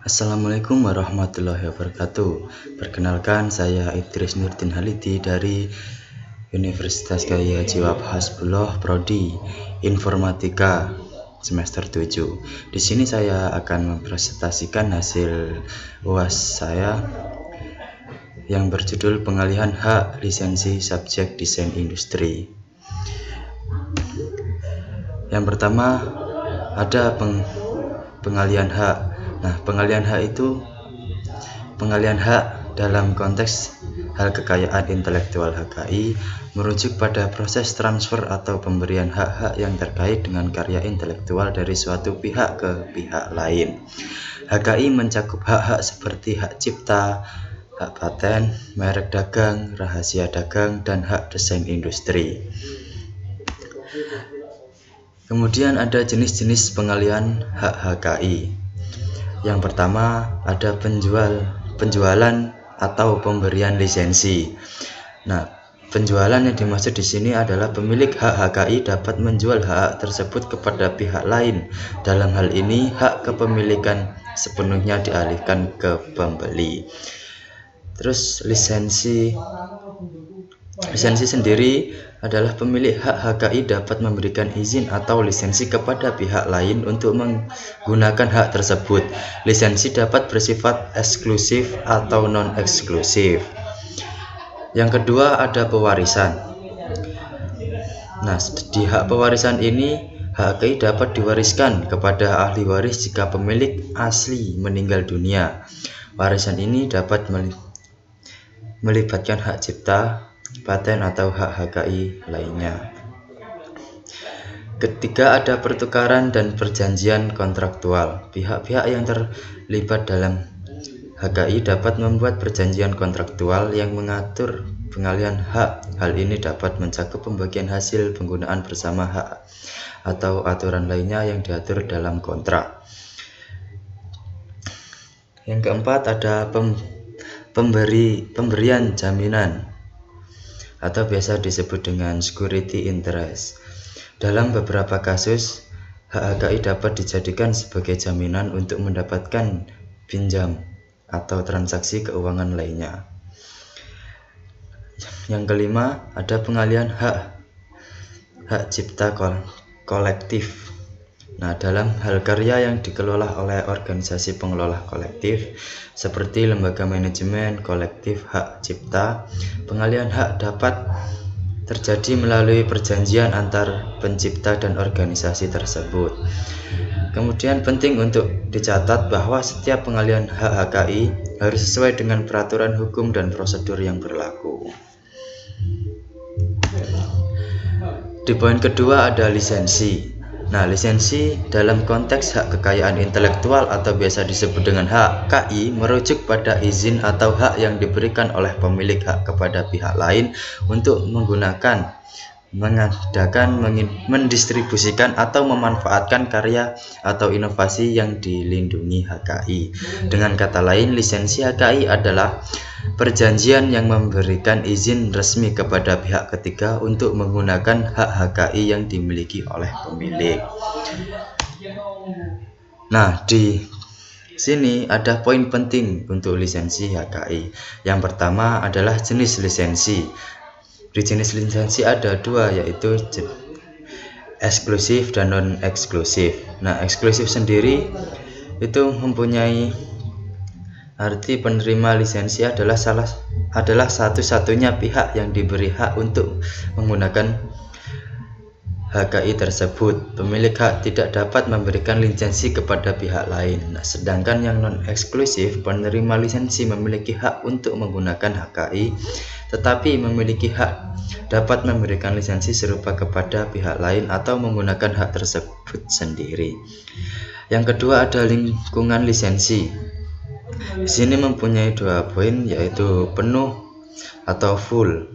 Assalamualaikum warahmatullahi wabarakatuh. Perkenalkan, saya Idris Nurdin Halidi dari Universitas Kyai Haji Wahab Hasbullah Prodi Informatika semester 7. Di sini saya akan mempresentasikan hasil UAS saya yang berjudul Pengalihan Hak Lisensi Subjek Desain Industri. Yang pertama ada pengalihan hak. Nah, pengalihan hak itu pengalihan hak dalam konteks hal kekayaan intelektual HKI merujuk pada proses transfer atau pemberian hak-hak yang terkait dengan karya intelektual dari suatu pihak ke pihak lain. HKI mencakup hak-hak seperti hak cipta, hak paten, merek dagang, rahasia dagang, dan hak desain industri. Kemudian ada jenis-jenis pengalihan hak HKI. Yang pertama ada penjualan atau pemberian lisensi. Nah, penjualan yang dimaksud di sini adalah pemilik hak HKI dapat menjual hak tersebut kepada pihak lain. Dalam hal ini, hak kepemilikan sepenuhnya dialihkan ke pembeli. Terus lisensi sendiri adalah pemilik hak HKI dapat memberikan izin atau lisensi kepada pihak lain untuk menggunakan hak tersebut. Lisensi dapat bersifat eksklusif atau non-eksklusif. Yang kedua ada pewarisan. Nah, di hak pewarisan ini HKI dapat diwariskan kepada ahli waris jika pemilik asli meninggal dunia. Warisan ini dapat melibatkan hak cipta, paten atau hak HKI lainnya. Ketiga ada pertukaran dan perjanjian kontraktual. Pihak-pihak yang terlibat dalam HKI dapat membuat perjanjian kontraktual yang mengatur pengalihan hak. Hal ini dapat mencakup pembagian hasil penggunaan bersama hak atau aturan lainnya yang diatur dalam kontrak. Yang keempat ada pemberian jaminan atau biasa disebut dengan security interest. Dalam beberapa kasus, hak HKI dapat dijadikan sebagai jaminan untuk mendapatkan pinjam atau transaksi keuangan lainnya. Yang kelima, ada pengalihan hak cipta kolektif. Nah, dalam hal karya yang dikelola oleh organisasi pengelola kolektif seperti lembaga manajemen kolektif hak cipta, pengalihan hak dapat terjadi melalui perjanjian antar pencipta dan organisasi tersebut. Kemudian penting untuk dicatat bahwa setiap pengalihan hak HKI harus sesuai dengan peraturan hukum dan prosedur yang berlaku. Di poin kedua ada lisensi. Nah, lisensi dalam konteks hak kekayaan intelektual atau biasa disebut dengan HKI merujuk pada izin atau hak yang diberikan oleh pemilik hak kepada pihak lain untuk menggunakan, mengadakan, mendistribusikan atau memanfaatkan karya atau inovasi yang dilindungi HKI. Dengan kata lain, lisensi HKI adalah perjanjian yang memberikan izin resmi kepada pihak ketiga untuk menggunakan hak HKI yang dimiliki oleh pemilik. Nah, di sini ada poin penting untuk lisensi HKI. Yang pertama adalah jenis lisensi. Di jenis lisensi ada dua, yaitu eksklusif dan non-eksklusif. Nah, eksklusif sendiri itu mempunyai arti penerima lisensi adalah satu-satunya pihak yang diberi hak untuk menggunakan HKI tersebut. Pemilik hak tidak dapat memberikan lisensi kepada pihak lain. Nah, sedangkan yang non-eksklusif, penerima lisensi memiliki hak untuk menggunakan HKI, tetapi memiliki hak dapat memberikan lisensi serupa kepada pihak lain atau menggunakan hak tersebut sendiri. Yang kedua ada lingkungan lisensi. Di sini mempunyai dua poin, yaitu penuh atau full.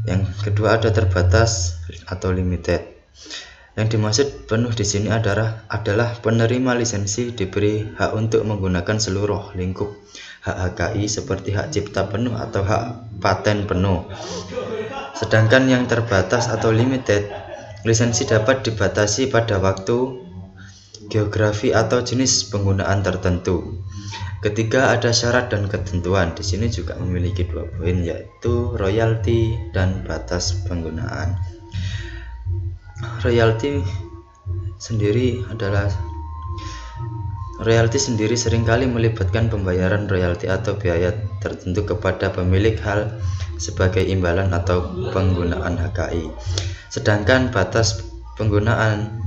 Yang kedua ada terbatas atau limited. Yang dimaksud penuh di sini adalah penerima lisensi diberi hak untuk menggunakan seluruh lingkup hak HKI seperti hak cipta penuh atau hak paten penuh. Sedangkan yang terbatas atau limited, lisensi dapat dibatasi pada waktu geografi atau jenis penggunaan tertentu. Ketiga, ada syarat dan ketentuan. Di sini juga memiliki 2 poin, yaitu royalti dan batas penggunaan. Royalti sendiri seringkali melibatkan pembayaran royalti atau biaya tertentu kepada pemilik hal sebagai imbalan atau penggunaan HKI. Sedangkan batas penggunaan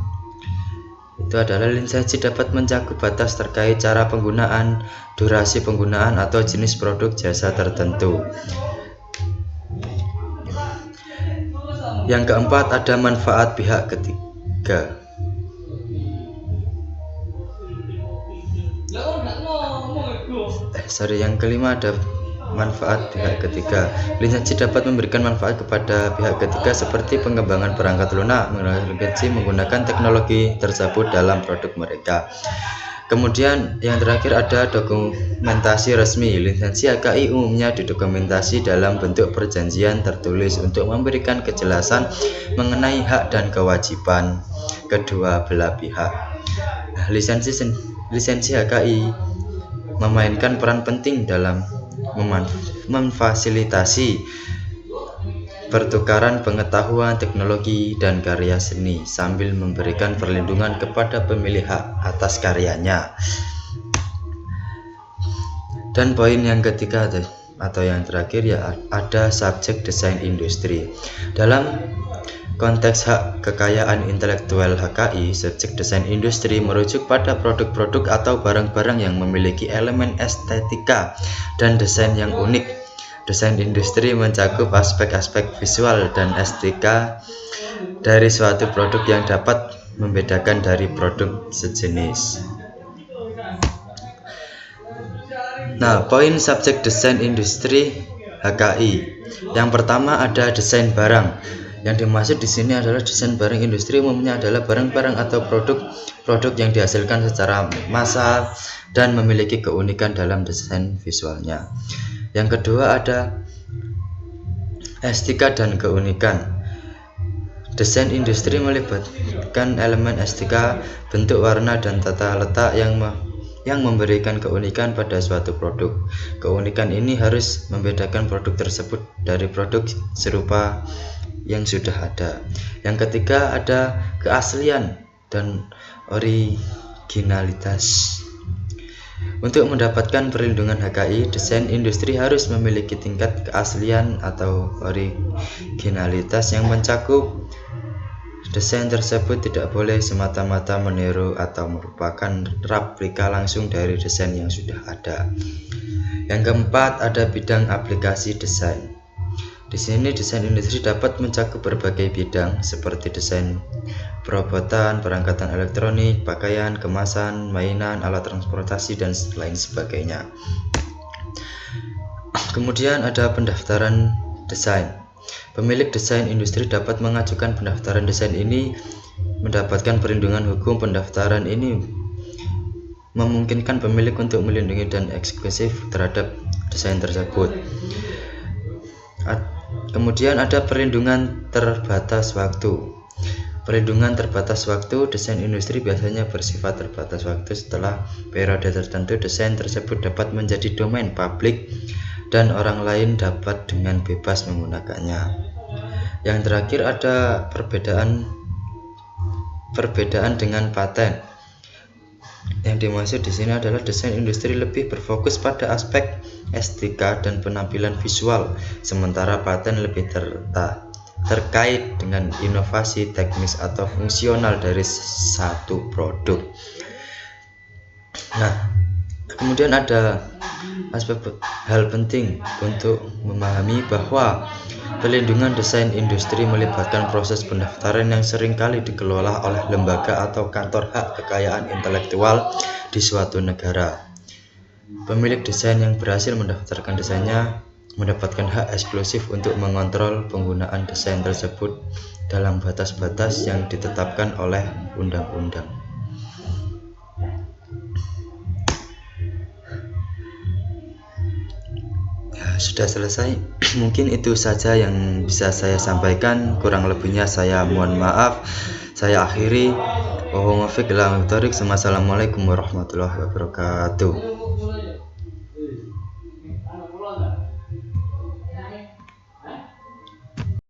itu adalah lisensi dapat mencakup batas terkait cara penggunaan, durasi penggunaan, atau jenis produk jasa tertentu. Yang keempat, ada manfaat pihak ketiga. Yang kelima, ada manfaat pihak ketiga. Lisensi dapat memberikan manfaat kepada pihak ketiga seperti pengembangan perangkat lunak menggunakan teknologi tersebut dalam produk mereka. Kemudian yang terakhir, ada dokumentasi resmi. Lisensi HKI umumnya didokumentasi dalam bentuk perjanjian tertulis untuk memberikan kejelasan mengenai hak dan kewajiban kedua belah pihak. Lisensi HKI memainkan peran penting dalam memfasilitasi pertukaran pengetahuan, teknologi, dan karya seni sambil memberikan perlindungan kepada pemilik hak atas karyanya. Dan poin yang ketiga atau yang terakhir, ada subjek desain industri. Dalam konteks hak kekayaan intelektual HKI, subjek desain industri merujuk pada produk-produk atau barang-barang yang memiliki elemen estetika dan desain yang unik. Desain industri mencakup aspek-aspek visual dan estetika dari suatu produk yang dapat membedakan dari produk sejenis. Nah, poin subjek desain industri HKI. Yang pertama, ada desain barang. Yang dimaksud di sini adalah desain barang industri umumnya adalah barang-barang atau produk yang dihasilkan secara massal dan memiliki keunikan dalam desain visualnya. Yang kedua, ada estetika dan keunikan. Desain industri melibatkan elemen estetika, bentuk, warna, dan tata letak yang memberikan keunikan pada suatu produk. Keunikan ini harus membedakan produk tersebut dari produk serupa yang sudah ada. Yang ketiga, ada keaslian dan originalitas. Untuk mendapatkan perlindungan HKI, desain industri harus memiliki tingkat keaslian atau originalitas yang mencakup desain tersebut tidak boleh semata-mata meniru atau merupakan replika langsung dari desain yang sudah ada. Yang keempat, ada bidang aplikasi desain. Di sini desain industri dapat mencakup berbagai bidang seperti desain perobotan, perangkatan elektronik, pakaian, kemasan, mainan, alat transportasi, dan lain sebagainya. Kemudian ada pendaftaran desain. Pemilik desain industri dapat mengajukan pendaftaran desain ini mendapatkan perlindungan hukum. Pendaftaran ini memungkinkan pemilik untuk melindungi dan eksklusif terhadap desain tersebut. Kemudian ada perlindungan terbatas waktu. Perlindungan terbatas waktu. Desain industri biasanya bersifat terbatas waktu. Setelah periode tertentu, desain tersebut dapat menjadi domain publik dan orang lain dapat dengan bebas menggunakannya. Yang terakhir, ada perbedaan dengan paten. Yang dimaksud di sini adalah desain industri lebih berfokus pada aspek estetika dan penampilan visual, sementara paten lebih terkait dengan inovasi teknis atau fungsional dari satu produk. Nah, kemudian ada hal penting untuk memahami bahwa perlindungan desain industri melibatkan proses pendaftaran yang seringkali dikelola oleh lembaga atau kantor hak kekayaan intelektual di suatu negara. Pemilik desain yang berhasil mendaftarkan desainnya mendapatkan hak eksklusif untuk mengontrol penggunaan desain tersebut dalam batas-batas yang ditetapkan oleh undang-undang. Sudah selesai. Mungkin itu saja yang bisa saya sampaikan, kurang lebihnya saya mohon maaf. saya akhiri. Wassalamualaikum warahmatullahi wabarakatuh.